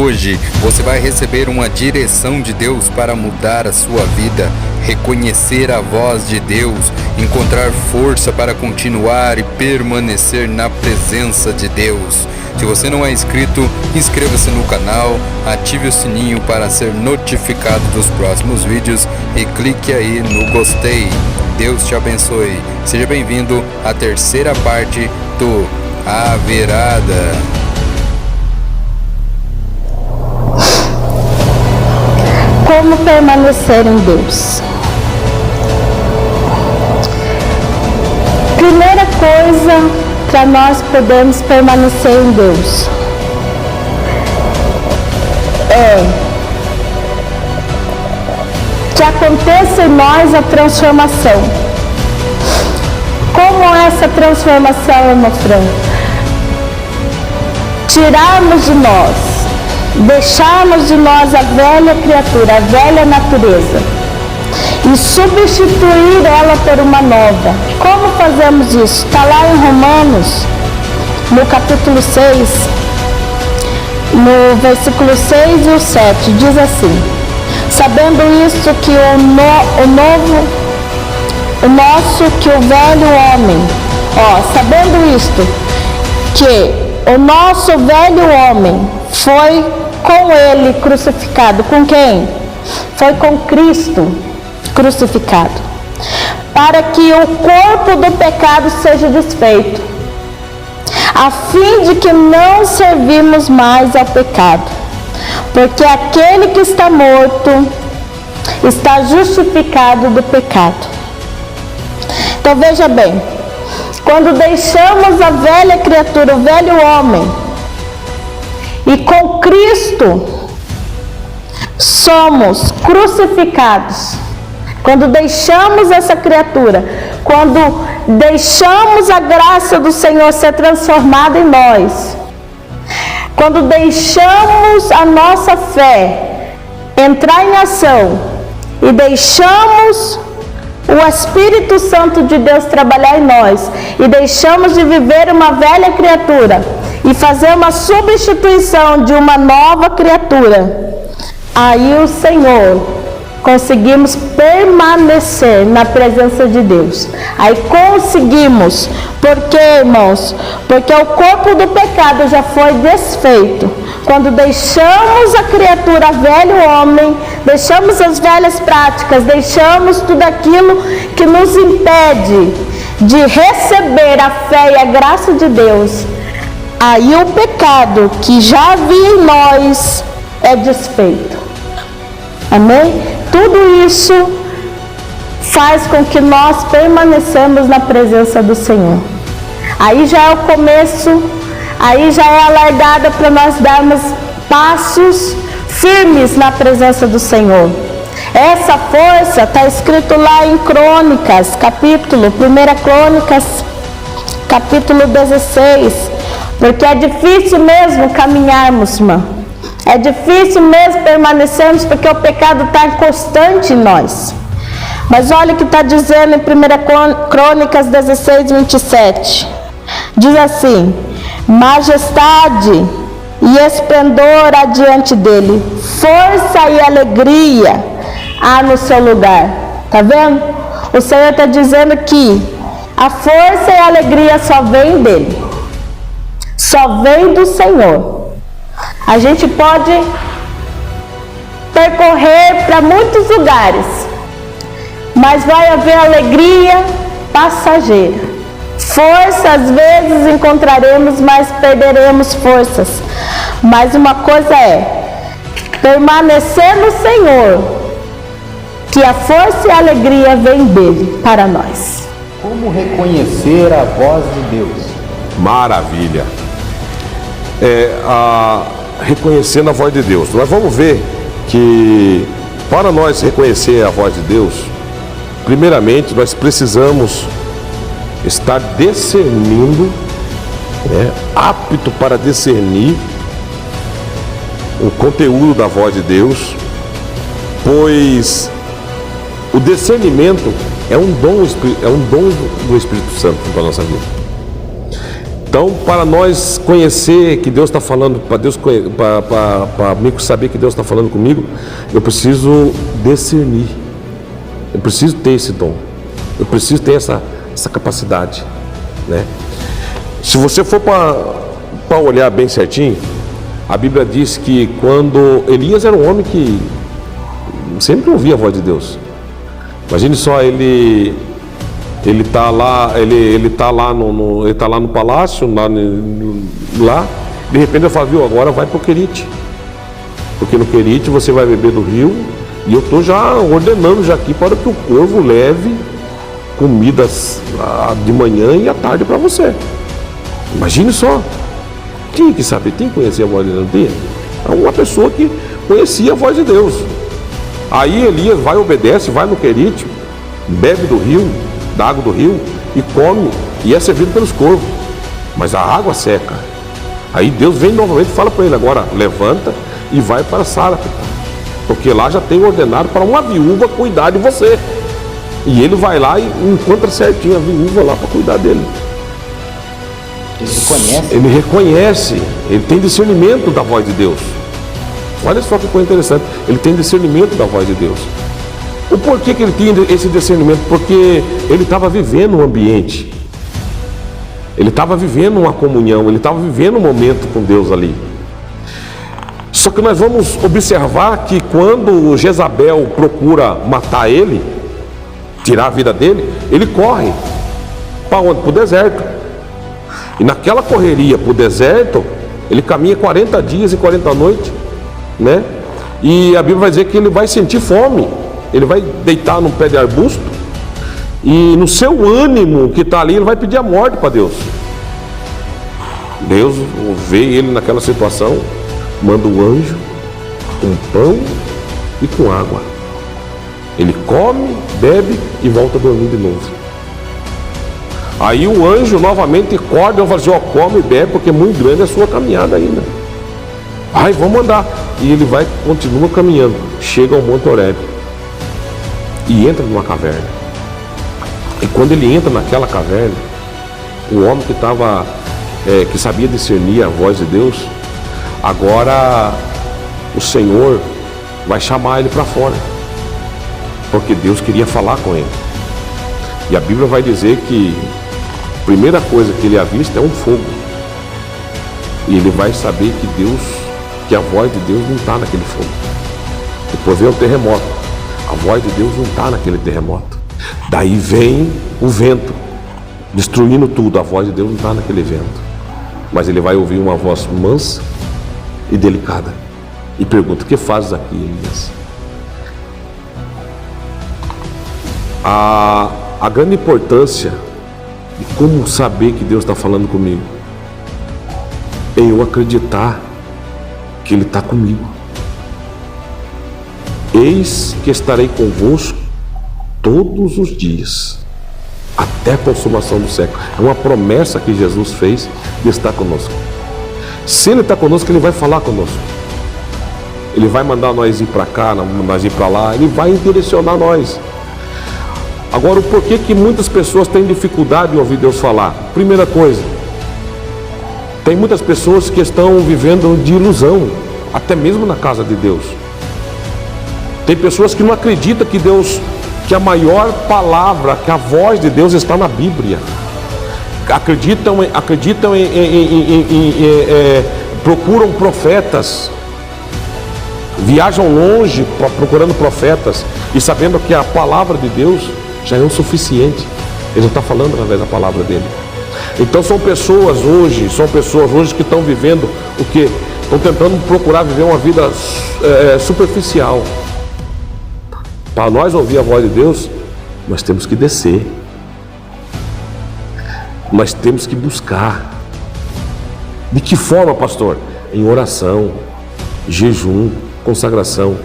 Hoje você vai receber uma direção de Deus para mudar a sua vida, reconhecer a voz de Deus, encontrar força para continuar e permanecer na presença de Deus. Se você não é inscrito, inscreva-se no canal, ative o sininho para ser notificado dos próximos vídeos e clique aí no gostei. Deus te abençoe. Seja bem-vindo à terceira parte do A Virada. Como permanecer em Deus? Primeira coisa para nós podermos permanecer em Deus é que aconteça em nós a transformação. Como é essa transformação, irmão Fran? Tirarmos de nós, deixarmos de nós a velha criatura, a velha natureza e substituir ela por uma nova. Como fazemos isso? Está lá em Romanos, no capítulo 6, no versículo 6 e o 7, diz assim: sabendo isso que o velho homem, sabendo isto, que o nosso velho homem foi com ele crucificado. Com quem? Foi com Cristo crucificado, para que o corpo do pecado seja desfeito, a fim de que não servimos mais ao pecado, porque aquele que está morto está justificado do pecado. Então veja bem, quando deixamos a velha criatura, o velho homem, e com Cristo somos crucificados, quando deixamos essa criatura, quando deixamos a graça do Senhor ser transformada em nós, quando deixamos a nossa fé entrar em ação e deixamos o Espírito Santo de Deus trabalhar em nós e deixamos de viver uma velha criatura e fazer uma substituição de uma nova criatura, aí o Senhor conseguimos permanecer na presença de Deus. Aí conseguimos, porque, irmãos, porque o corpo do pecado já foi desfeito. Quando deixamos a criatura, velho homem, deixamos as velhas práticas, deixamos tudo aquilo que nos impede de receber a fé e a graça de Deus, aí o pecado que já havia em nós é desfeito. Amém? Tudo isso faz com que nós permaneçamos na presença do Senhor. Aí já é o começo, aí já é a largada para nós darmos passos firmes na presença do Senhor. Essa força está escrito lá em Crônicas, 1 Crônicas, capítulo 16, porque é difícil mesmo caminharmos, irmã. É difícil mesmo permanecermos, porque o pecado está constante em nós. Mas olha o que está dizendo em 1 Crônicas 16, 27. Diz assim: majestade e esplendor há diante dele, força e alegria há no seu lugar. Está vendo? O Senhor está dizendo que a força e a alegria só vem dele, só vem do Senhor. A gente pode percorrer para muitos lugares, mas vai haver alegria passageira. Força às vezes encontraremos, mas perderemos forças. Mas uma coisa é permanecer no Senhor, que a força e a alegria vem dele para nós. Como reconhecer a voz de Deus? Maravilha! Reconhecendo a voz de Deus. Nós vamos ver que para nós reconhecer a voz de Deus, primeiramente nós precisamos estar discernindo, apto para discernir o conteúdo da voz de Deus, pois o discernimento é um dom do Espírito Santo para a nossa vida. Então, para nós conhecer que Deus está falando, para mim saber que Deus está falando comigo, eu preciso discernir. Eu preciso ter esse dom. Eu preciso ter essa capacidade, né? Se você for para olhar bem certinho, a Bíblia diz que quando Elias era um homem que sempre ouvia a voz de Deus. Imagine só, ele está lá no palácio, lá, de repente eu falo, viu, agora vai para o Querite, porque no Querite você vai beber do rio, e eu estou já ordenando já aqui para que o corvo leve comidas de manhã e à tarde para você. Imagine só, tinha que saber, tinha que conhecer a voz de Deus, não tinha? Uma pessoa que conhecia a voz de Deus. Aí Elias vai, obedece, vai no Querite, bebe do rio, da água do rio, e come, e é servido pelos corvos, mas a água seca. Aí Deus vem novamente e fala para ele, agora levanta e vai para Sarepta, porque lá já tem ordenado para uma viúva cuidar de você. E ele vai lá e encontra certinho a viúva lá para cuidar dele. Ele reconhece, ele tem discernimento da voz de Deus. Olha só que coisa interessante, ele tem discernimento da voz de Deus. O porquê que ele tinha esse discernimento? Porque ele estava vivendo um ambiente, ele estava vivendo uma comunhão, ele estava vivendo um momento com Deus ali. Só que nós vamos observar que quando Jezabel procura matar ele, tirar a vida dele, ele corre para onde? Para o deserto. E naquela correria para o deserto, ele caminha 40 dias e 40 noites, né? E a Bíblia vai dizer que ele vai sentir fome. Ele vai deitar num pé de arbusto, e no seu ânimo que está ali, ele vai pedir a morte para Deus. Deus vê ele naquela situação, manda um anjo com pão e com água. Ele come, bebe e volta a dormir de novo. Aí o anjo novamente acorda e fala assim, ó, come e bebe, porque é muito grande a sua caminhada ainda. Ai, vamos andar. E ele vai, continua caminhando, chega ao Monte Horebe e entra numa caverna. E quando ele entra naquela caverna, o homem que sabia discernir a voz de Deus, agora o Senhor vai chamar ele para fora, porque Deus queria falar com ele. E a Bíblia vai dizer que a primeira coisa que ele avista é um fogo, e ele vai saber que a voz de Deus não está naquele fogo. Depois vem o terremoto, a voz de Deus não está naquele terremoto. Daí vem o vento, destruindo tudo, a voz de Deus não está naquele vento. Mas ele vai ouvir uma voz mansa e delicada, e pergunta, o que fazes aqui, Elias? A grande importância de como saber que Deus está falando comigo é eu acreditar que Ele está comigo. Eis que estarei convosco todos os dias, até a consumação do século. É uma promessa que Jesus fez de estar conosco. Se Ele está conosco, Ele vai falar conosco. Ele vai mandar nós ir para cá, nós ir para lá, Ele vai direcionar nós. Agora, o porquê que muitas pessoas têm dificuldade em ouvir Deus falar? Primeira coisa, tem muitas pessoas que estão vivendo de ilusão, até mesmo na casa de Deus. Tem pessoas que não acreditam que a maior palavra, que a voz de Deus está na Bíblia. Procuram profetas, viajam longe procurando profetas, e sabendo que a palavra de Deus já é o suficiente. Ele já está falando através da palavra dele. Então são pessoas hoje que estão vivendo o quê? Estão tentando procurar viver uma vida superficial. Para nós ouvir a voz de Deus, nós temos que descer. Nós temos que buscar. De que forma, pastor? Em oração, jejum, consagração.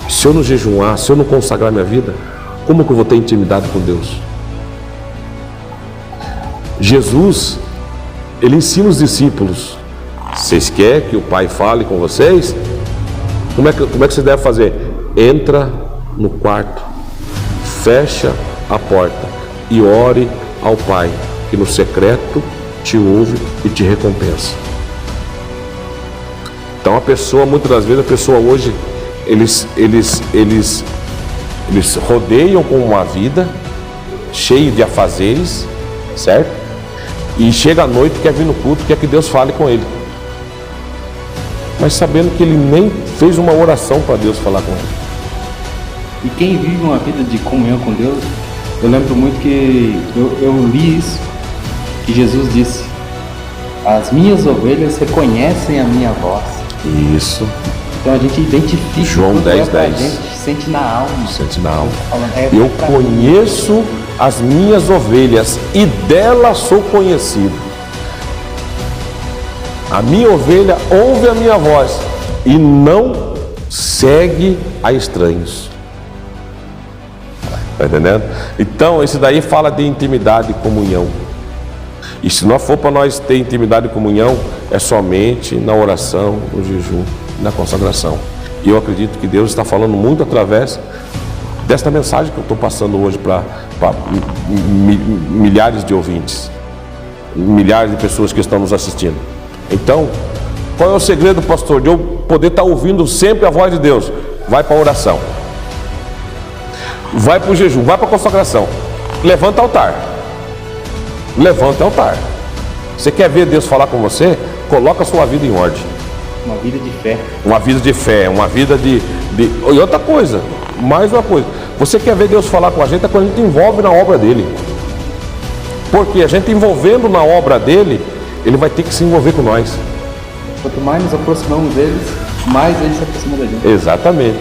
Se eu não jejuar, se eu não consagrar minha vida, como que eu vou ter intimidade com Deus? Jesus, Ele ensina os discípulos, vocês querem que o Pai fale com vocês? Como é que você deve fazer? Entra no quarto, fecha a porta e ore ao Pai, que no secreto te ouve e te recompensa. Então a pessoa, muitas das vezes, a pessoa hoje, eles rodeiam com uma vida cheia de afazeres, certo? E chega à noite, quer vir no culto, quer que Deus fale com ele. Mas sabendo que ele nem fez uma oração para Deus falar com ele. E quem vive uma vida de comunhão com Deus, eu lembro muito que eu li isso, que Jesus disse: as minhas ovelhas reconhecem a minha voz. Isso. Então a gente identifica. João 10:10. A gente sente na alma. Sente na alma. Eu conheço as minhas ovelhas e delas sou conhecido. A minha ovelha ouve a minha voz e não segue a estranhos. Está entendendo? Então, esse daí fala de intimidade e comunhão. E se não for para nós ter intimidade e comunhão, é somente na oração, no jejum, na consagração. E eu acredito que Deus está falando muito através desta mensagem que eu estou passando hoje para milhares de ouvintes, milhares de pessoas que estão nos assistindo. Então, qual é o segredo, pastor, de eu poder estar ouvindo sempre a voz de Deus? Vai para a oração, vai para o jejum, vai para a consagração, levanta altar. Levanta altar. Você quer ver Deus falar com você? Coloca a sua vida em ordem. Uma vida de fé. Uma vida de fé, uma vida de... E outra coisa, mais uma coisa. Você quer ver Deus falar com a gente é quando a gente envolve na obra dele. Porque a gente envolvendo na obra dele, ele vai ter que se envolver com nós. Quanto mais nos aproximamos deles, mais ele se aproxima da gente. Exatamente.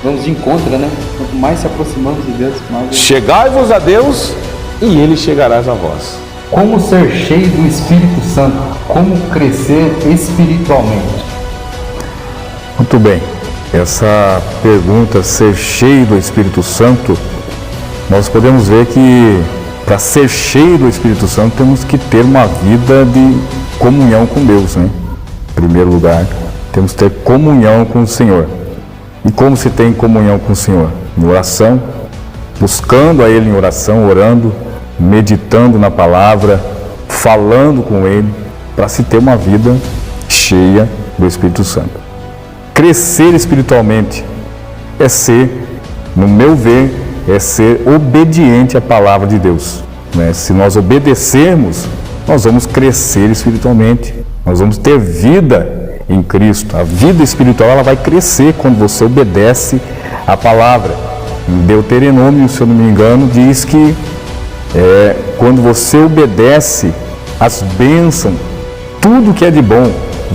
Vamos de encontro, né? Quanto mais se aproximamos de Deus, mais ele... Chegai-vos a Deus e ele chegará a vós. Como ser cheio do Espírito Santo? Como crescer espiritualmente? Muito bem. Essa pergunta, ser cheio do Espírito Santo, nós podemos ver que para ser cheio do Espírito Santo temos que ter uma vida de comunhão com Deus, né? Em primeiro lugar, temos que ter comunhão com o Senhor. E como se tem comunhão com o Senhor? Em oração, buscando a Ele em oração, orando, meditando na palavra, falando com Ele, para se ter uma vida cheia do Espírito Santo. Crescer espiritualmente é ser, no meu ver, é ser obediente à palavra de Deus, né? Se nós obedecermos, nós vamos crescer espiritualmente, nós vamos ter vida em Cristo. A vida espiritual ela vai crescer quando você obedece à palavra. Em Deuteronômio, se eu não me engano, diz que quando você obedece as bênçãos, tudo que é de bom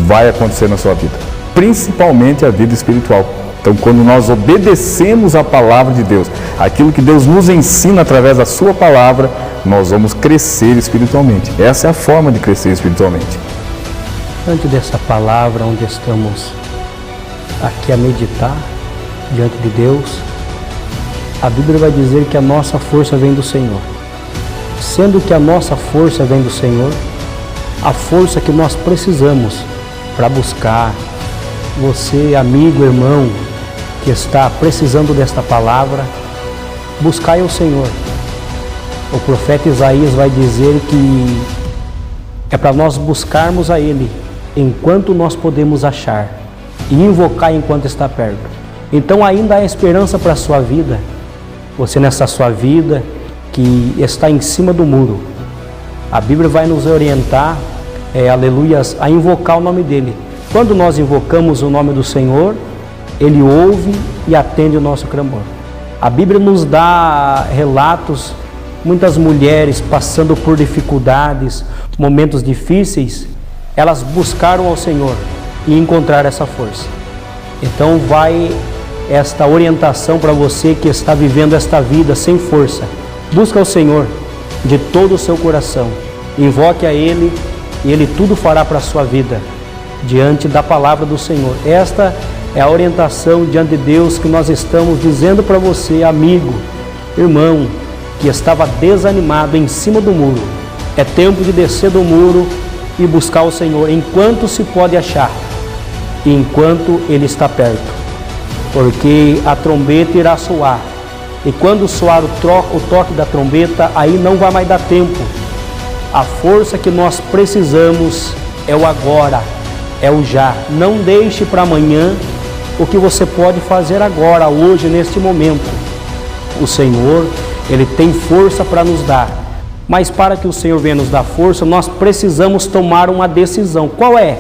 vai acontecer na sua vida, principalmente a vida espiritual. Então, quando nós obedecemos a palavra de Deus, aquilo que Deus nos ensina através da sua palavra, nós vamos crescer espiritualmente. Essa é a forma de crescer espiritualmente. Diante dessa palavra, onde estamos aqui a meditar, diante de Deus, a Bíblia vai dizer que a nossa força vem do Senhor. Sendo que a nossa força vem do Senhor, a força que nós precisamos para buscar, você, amigo, irmão, que está precisando desta palavra, buscai o Senhor. O profeta Isaías vai dizer que é para nós buscarmos a Ele enquanto nós podemos achar e invocar enquanto está perto. Então ainda há esperança para a sua vida, você nessa sua vida que está em cima do muro. A Bíblia vai nos orientar, aleluias, a invocar o nome dEle. Quando nós invocamos o nome do Senhor, Ele ouve e atende o nosso clamor. A Bíblia nos dá relatos, muitas mulheres passando por dificuldades, momentos difíceis, elas buscaram ao Senhor e encontraram essa força. Então vai esta orientação para você que está vivendo esta vida sem força. Busca o Senhor de todo o seu coração, invoque a Ele e Ele tudo fará para a sua vida, diante da palavra do Senhor. Esta é a orientação diante de Deus que nós estamos dizendo para você, amigo, irmão, que estava desanimado em cima do muro. É tempo de descer do muro e buscar o Senhor enquanto se pode achar e enquanto Ele está perto, porque a trombeta irá soar. E quando soar o toque da trombeta, aí não vai mais dar tempo A força que nós precisamos é o agora, é o já. Não deixe para amanhã o que você pode fazer agora, hoje, neste momento. O Senhor, Ele tem força para nos dar. Mas para que o Senhor venha nos dar força, nós precisamos tomar uma decisão. Qual é?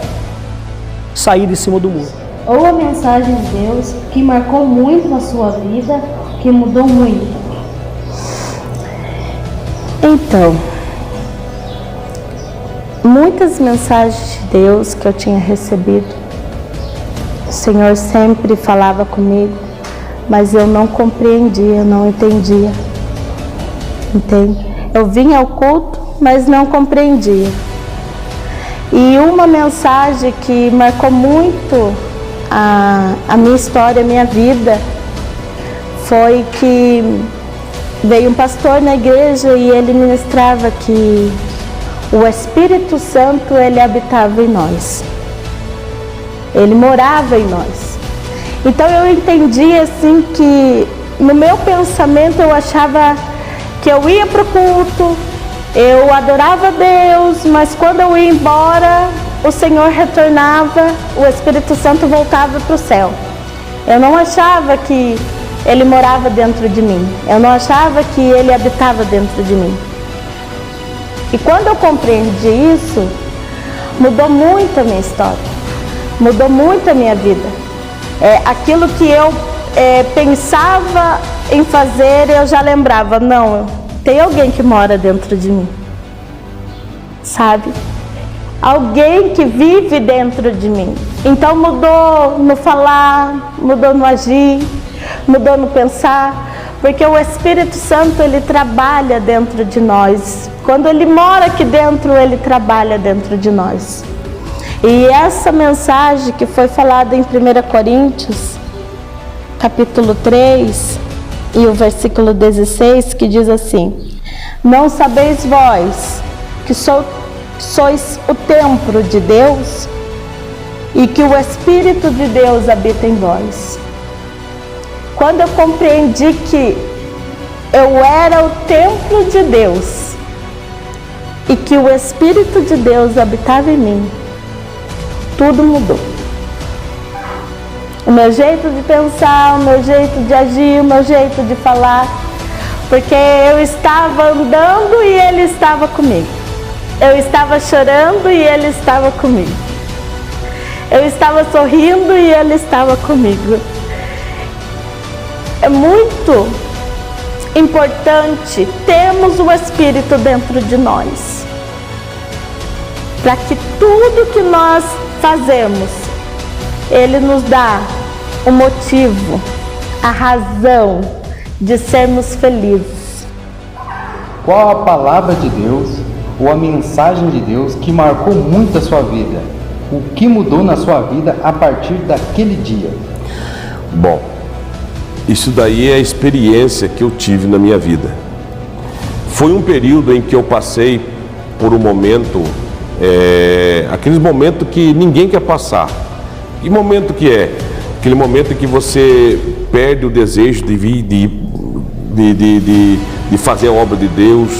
Sair de cima do muro. Ou a mensagem de Deus que marcou muito na sua vida, que mudou muito. Então, muitas mensagens de Deus que eu tinha recebido, o Senhor sempre falava comigo, mas eu não compreendia, não entendia. Entende? Eu vinha ao culto, mas não compreendia. E uma mensagem que marcou muito a minha história, a minha vida, foi que veio um pastor na igreja e ele ministrava que o Espírito Santo, ele habitava em nós. Ele morava em nós. Então eu entendi assim que no meu pensamento eu achava que eu ia para o culto, eu adorava Deus, mas quando eu ia embora, o Senhor retornava, o Espírito Santo voltava para o céu. Eu não achava que Ele morava dentro de mim, eu não achava que Ele habitava dentro de mim. E quando eu compreendi isso, mudou muito a minha história, mudou muito a minha vida. Aquilo que eu pensava em fazer, eu já lembrava, não, tem alguém que mora dentro de mim, sabe? Alguém que vive dentro de mim. Então mudou no falar, mudou no agir, mudou no pensar, porque o Espírito Santo, ele trabalha dentro de nós. Quando ele mora aqui dentro, ele trabalha dentro de nós. E essa mensagem que foi falada em 1 Coríntios, capítulo 3, e o versículo 16, que diz assim: não sabeis vós que sois o templo de Deus e que o Espírito de Deus habita em vós. Quando eu compreendi que eu era o templo de Deus e que o Espírito de Deus habitava em mim, tudo mudou. O meu jeito de pensar, o meu jeito de agir, o meu jeito de falar, porque eu estava andando e Ele estava comigo. Eu estava chorando e Ele estava comigo. Eu estava sorrindo e Ele estava comigo. É muito importante termos o Espírito dentro de nós, para que tudo que nós fazemos, Ele nos dá o motivo, a razão de sermos felizes. Qual a palavra de Deus ou a mensagem de Deus que marcou muito a sua vida? O que mudou na sua vida a partir daquele dia? Bom, isso daí é a experiência que eu tive na minha vida. Foi um período em que eu passei por um momento, aqueles momentos que ninguém quer passar. Que momento que é? Aquele momento em que você perde o desejo de fazer a obra de Deus.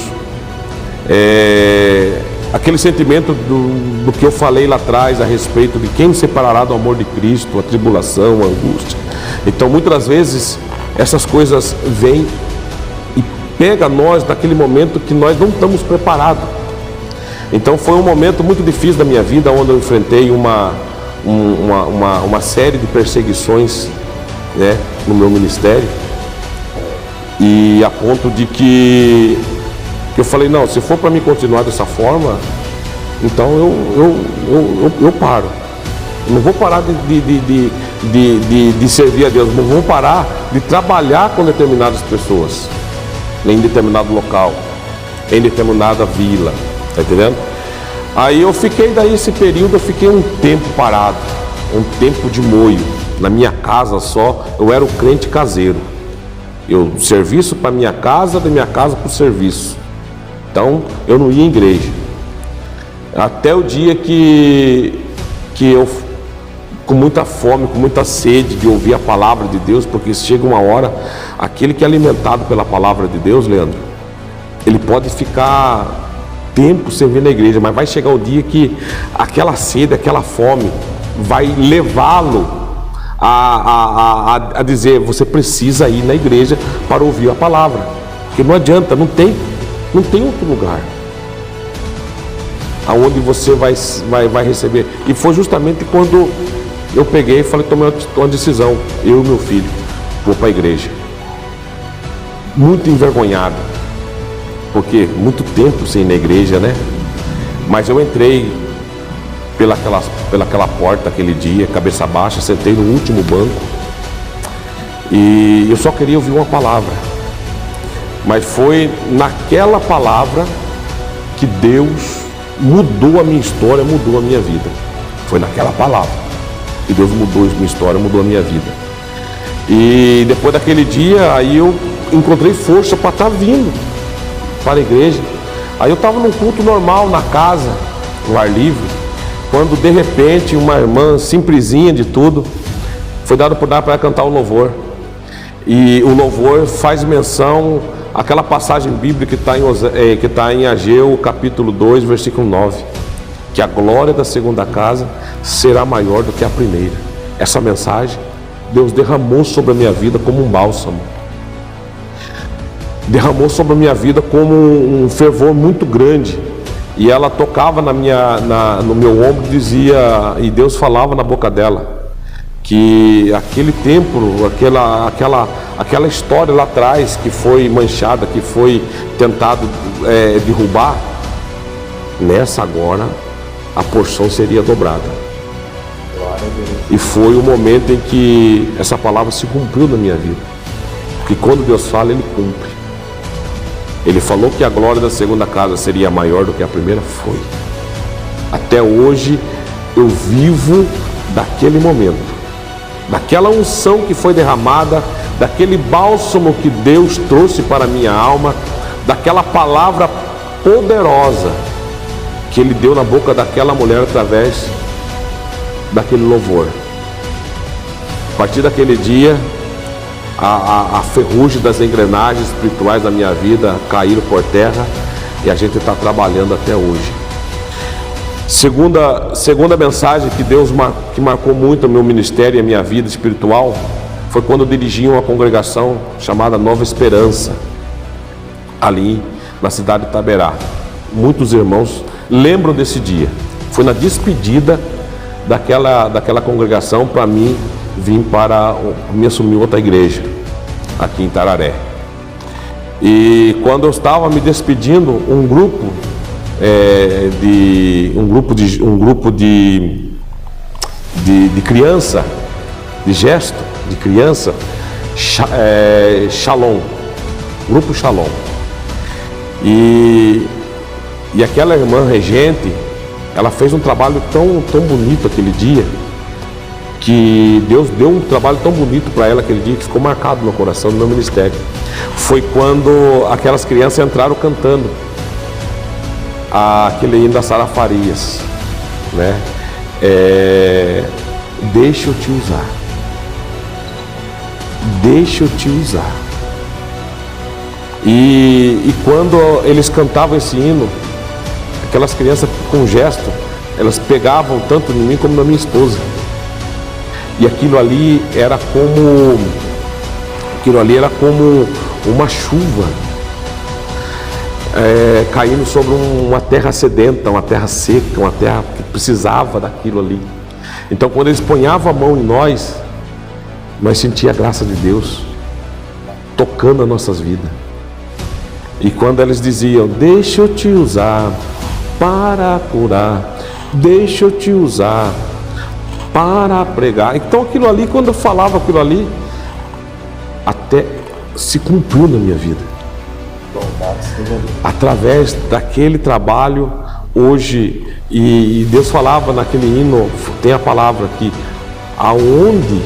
Aquele sentimento do que eu falei lá atrás a respeito de quem me separará do amor de Cristo, a tribulação, a angústia. Então muitas das vezes essas coisas vêm e pegam nós naquele momento que nós não estamos preparados. Então foi um momento muito difícil da minha vida, onde eu enfrentei uma série de perseguições, né, no meu ministério, e a ponto de que eu falei, não, se for para mim continuar dessa forma, então eu paro. Eu não vou parar de servir a Deus, não vou parar de trabalhar com determinadas pessoas, em determinado local, em determinada vila, tá entendendo? Aí eu fiquei, daí esse período, eu fiquei um tempo parado, um tempo de moio, na minha casa só. Eu era o crente caseiro, eu serviço para minha casa, da minha casa para o serviço. Então eu não ia em igreja, até o dia que eu, com muita fome, com muita sede de ouvir a palavra de Deus, porque chega uma hora, aquele que é alimentado pela palavra de Deus, Leandro, ele pode ficar tempo sem vir na igreja, mas vai chegar o dia que aquela sede, aquela fome vai levá-lo a dizer: você precisa ir na igreja para ouvir a palavra, porque não adianta, não tem outro lugar aonde você vai receber. E foi justamente quando eu peguei e falei, tomei uma decisão, eu e meu filho, vou para a igreja. Muito envergonhado, porque muito tempo sem ir na igreja, né? Mas eu entrei pelaquela porta aquele dia, cabeça baixa, sentei no último banco e eu só queria ouvir uma palavra. Mas foi naquela palavra que Deus mudou a minha história, mudou a minha vida. Foi naquela palavra que Deus mudou a minha história, mudou a minha vida. E depois daquele dia, aí eu encontrei força para estar vindo para a igreja. Aí eu estava num culto normal na casa, no ar livre, quando de repente uma irmã simplesinha de tudo foi dado por dar para cantar o louvor. E o louvor faz menção àquela passagem bíblica que está em Ageu, capítulo 2, versículo 9, que a glória da segunda casa será maior do que a primeira. Essa mensagem Deus derramou sobre a minha vida como um bálsamo, derramou sobre a minha vida como um fervor muito grande. E ela tocava no meu ombro e dizia, e Deus falava na boca dela, que aquele templo, aquela história lá atrás que foi manchada, que foi tentado derrubar, nessa agora a porção seria dobrada. E foi o momento em que essa palavra se cumpriu na minha vida, porque quando Deus fala, Ele cumpre. Ele falou que a glória da segunda casa seria maior do que a primeira, foi. Até hoje eu vivo daquele momento, daquela unção que foi derramada, daquele bálsamo que Deus trouxe para a minha alma, daquela palavra poderosa que Ele deu na boca daquela mulher através daquele louvor. A partir daquele dia, a ferrugem das engrenagens espirituais da minha vida caíram por terra e a gente está trabalhando até hoje. Segunda mensagem que marcou muito o meu ministério e a minha vida espiritual foi quando eu dirigi uma congregação chamada Nova Esperança, ali na cidade de Itaberá. Muitos irmãos lembram desse dia. Foi na despedida daquela congregação para mim vim para me assumir outra igreja aqui em Tararé. E quando eu estava me despedindo, um grupo de criança, de gesto de criança, Shalom, grupo Shalom, e aquela irmã regente, ela fez um trabalho tão bonito aquele dia, que Deus deu um trabalho tão bonito para ela aquele dia, que ficou marcado no coração do meu ministério. Foi quando aquelas crianças entraram cantando aquele hino da Sara Farias, né? Deixa eu te usar, deixa eu te usar. E quando eles cantavam esse hino, aquelas crianças com gesto, elas pegavam tanto em mim como na minha esposa. E aquilo ali era como uma chuva caindo sobre uma terra sedenta, uma terra seca, uma terra que precisava daquilo ali. Então quando eles ponhavam a mão em nós sentíamos a graça de Deus tocando as nossas vidas. E quando eles diziam, deixa eu te usar para curar, deixa eu te usar para pregar. Então aquilo ali, quando eu falava aquilo ali, até se cumpriu na minha vida. Através daquele trabalho, hoje, e Deus falava naquele hino, tem a palavra que aonde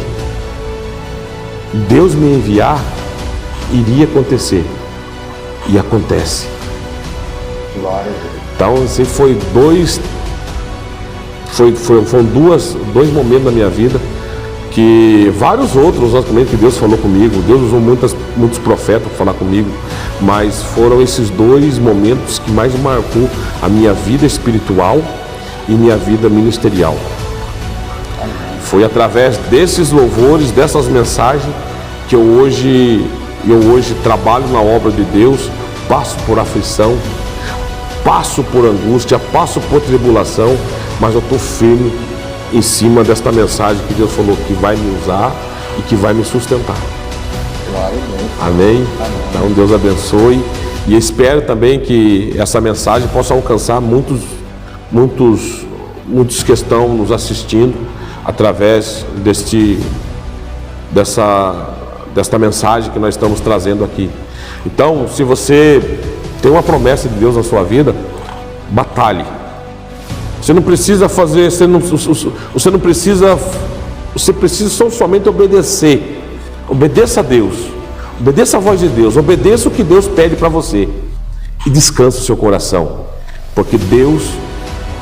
Deus me enviar, iria acontecer. E acontece. Então, assim, foram dois momentos da minha vida que vários outros também que Deus falou comigo. Deus usou muitos profetas para falar comigo, mas foram esses dois momentos que mais marcou a minha vida espiritual e minha vida ministerial. Foi através desses louvores, dessas mensagens, que eu hoje trabalho na obra de Deus, passo por aflição, passo por angústia, passo por tribulação, mas eu estou firme em cima desta mensagem que Deus falou que vai me usar e que vai me sustentar. Amém? Então Deus abençoe, e espero também que essa mensagem possa alcançar muitos que estão nos assistindo através desta mensagem que nós estamos trazendo aqui. Então, se você tem uma promessa de Deus na sua vida, batalhe. Você não precisa fazer, você precisa somente obedecer. Obedeça a Deus, obedeça a voz de Deus, obedeça o que Deus pede para você e descanse o seu coração, porque Deus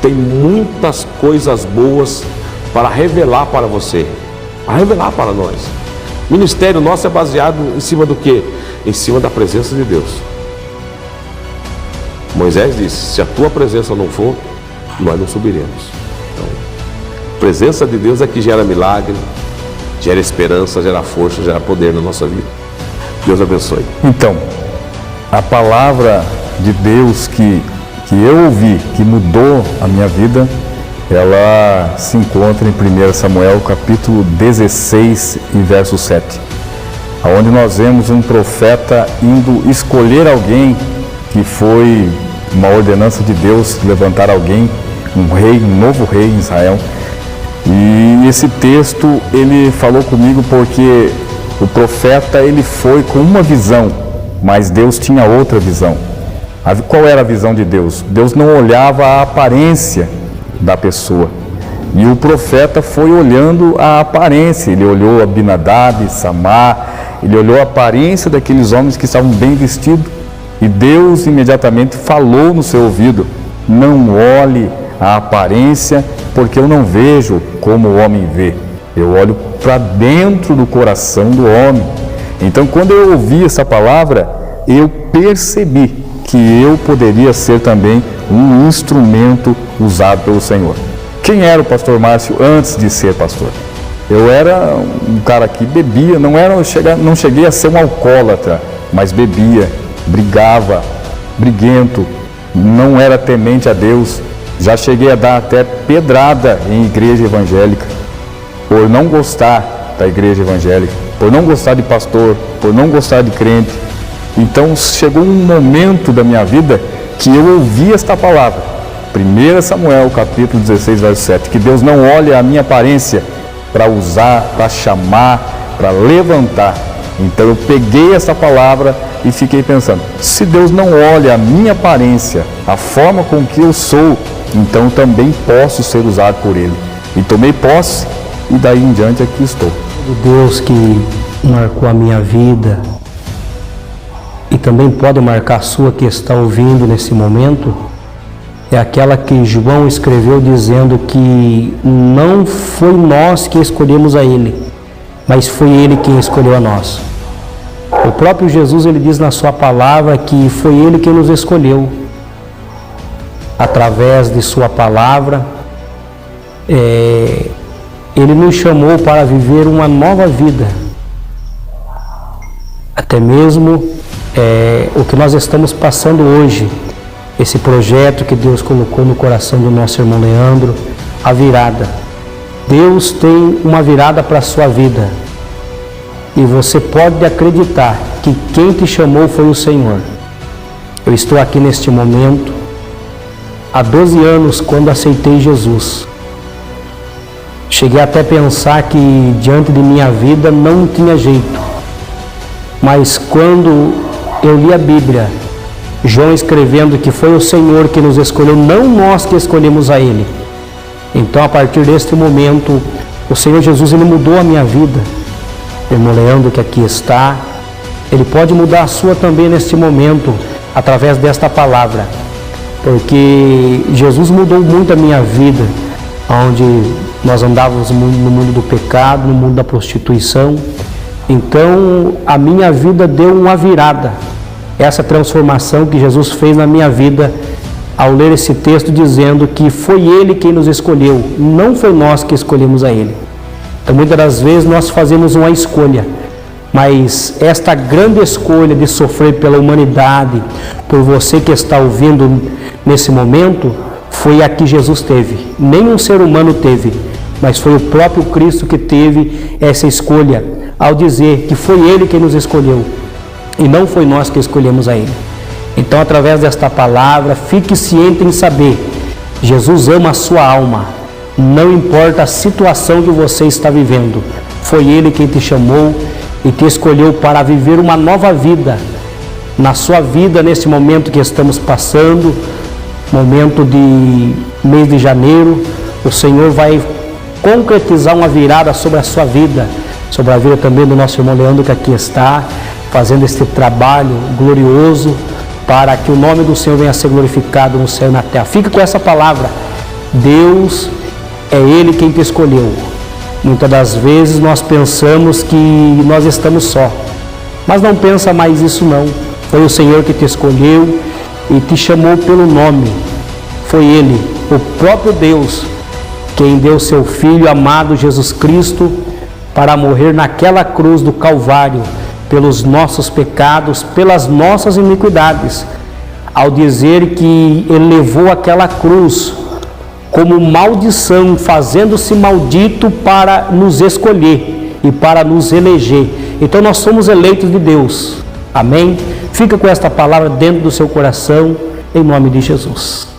tem muitas coisas boas para revelar para você, para revelar para nós. O ministério nosso é baseado em cima do quê? Em cima da presença de Deus. Moisés disse: se a tua presença não for, nós não subiremos. Então, a presença de Deus é que gera milagre, gera esperança, gera força, gera poder na nossa vida. Deus abençoe. Então, a palavra de Deus que eu ouvi, que mudou a minha vida, ela se encontra em 1 Samuel capítulo 16 e verso 7, onde nós vemos um profeta indo escolher alguém, que foi uma ordenança de Deus, levantar alguém, um rei, um novo rei em Israel. E esse texto, ele falou comigo porque o profeta, ele foi com uma visão, mas Deus tinha outra visão. Qual era a visão de Deus? Deus não olhava a aparência da pessoa, e o profeta foi olhando a aparência. Ele olhou Abinadab, Samar, ele olhou a aparência daqueles homens que estavam bem vestidos, e Deus imediatamente falou no seu ouvido: não olhe a aparência, porque eu não vejo como o homem vê, eu olho para dentro do coração do homem. Então, quando eu ouvi essa palavra, eu percebi que eu poderia ser também um instrumento usado pelo Senhor. Quem era o pastor Márcio antes de ser pastor? Eu era um cara que bebia, não cheguei a ser um alcoólatra, mas bebia, brigava, briguento, não era temente a Deus. Já cheguei a dar até pedrada em igreja evangélica, por não gostar da igreja evangélica, por não gostar de pastor, por não gostar de crente. Então chegou um momento da minha vida que eu ouvi esta palavra, 1 Samuel capítulo 16, verso 7, que Deus não olha a minha aparência para usar, para chamar, para levantar. Então eu peguei essa palavra e fiquei pensando: se Deus não olha a minha aparência, a forma com que eu sou, então também posso ser usado por Ele. E tomei posse, e daí em diante aqui estou. O Deus que marcou a minha vida e também pode marcar a sua, que está ouvindo nesse momento, é aquela que João escreveu dizendo que não foi nós que escolhemos a Ele, mas foi Ele quem escolheu a nós. O próprio Jesus, ele diz na sua palavra que foi Ele quem nos escolheu. Através de sua palavra, Ele nos chamou para viver uma nova vida. Até mesmo o que nós estamos passando hoje, esse projeto que Deus colocou no coração do nosso irmão Leandro, a virada. Deus tem uma virada para a sua vida. E você pode acreditar que quem te chamou foi o Senhor. Eu estou aqui neste momento, há 12 anos, quando aceitei Jesus. Cheguei até a pensar que diante de minha vida não tinha jeito. Mas quando eu li a Bíblia, João escrevendo que foi o Senhor que nos escolheu, não nós que escolhemos a Ele. Então, a partir deste momento, o Senhor Jesus, Ele mudou a minha vida. Irmão Leandro, que aqui está, ele pode mudar a sua também neste momento, através desta palavra. Porque Jesus mudou muito a minha vida, onde Nós andávamos no mundo do pecado, no mundo da prostituição. Então a minha vida deu uma virada. Essa transformação que Jesus fez na minha vida ao ler esse texto dizendo que foi Ele quem nos escolheu, não foi nós que escolhemos a Ele. Então muitas das vezes nós fazemos uma escolha, mas esta grande escolha de sofrer pela humanidade, por você que está ouvindo nesse momento, foi a que Jesus teve. Nenhum ser humano teve, mas foi o próprio Cristo que teve essa escolha, ao dizer que foi Ele quem nos escolheu, e não foi nós que escolhemos a Ele. Então, através desta palavra, fique ciente em saber, Jesus ama a sua alma, não importa a situação que você está vivendo, foi Ele quem te chamou e te escolheu para viver uma nova vida. Na sua vida, nesse momento que estamos passando, momento de mês de janeiro, o Senhor vai concretizar uma virada sobre a sua vida, sobre a vida também do nosso irmão Leandro, que aqui está, fazendo este trabalho glorioso, para que o nome do Senhor venha a ser glorificado no céu e na terra. Fique com essa palavra, Deus é Ele quem te escolheu. Muitas das vezes nós pensamos que nós estamos só, mas não pensa mais isso não. Foi o Senhor que te escolheu e te chamou pelo nome. Foi Ele, o próprio Deus, quem deu seu Filho amado Jesus Cristo para morrer naquela cruz do Calvário, pelos nossos pecados, pelas nossas iniquidades, ao dizer que Ele levou aquela cruz como maldição, fazendo-se maldito para nos escolher e para nos eleger. Então nós somos eleitos de Deus. Amém? Fica com esta palavra dentro do seu coração, em nome de Jesus.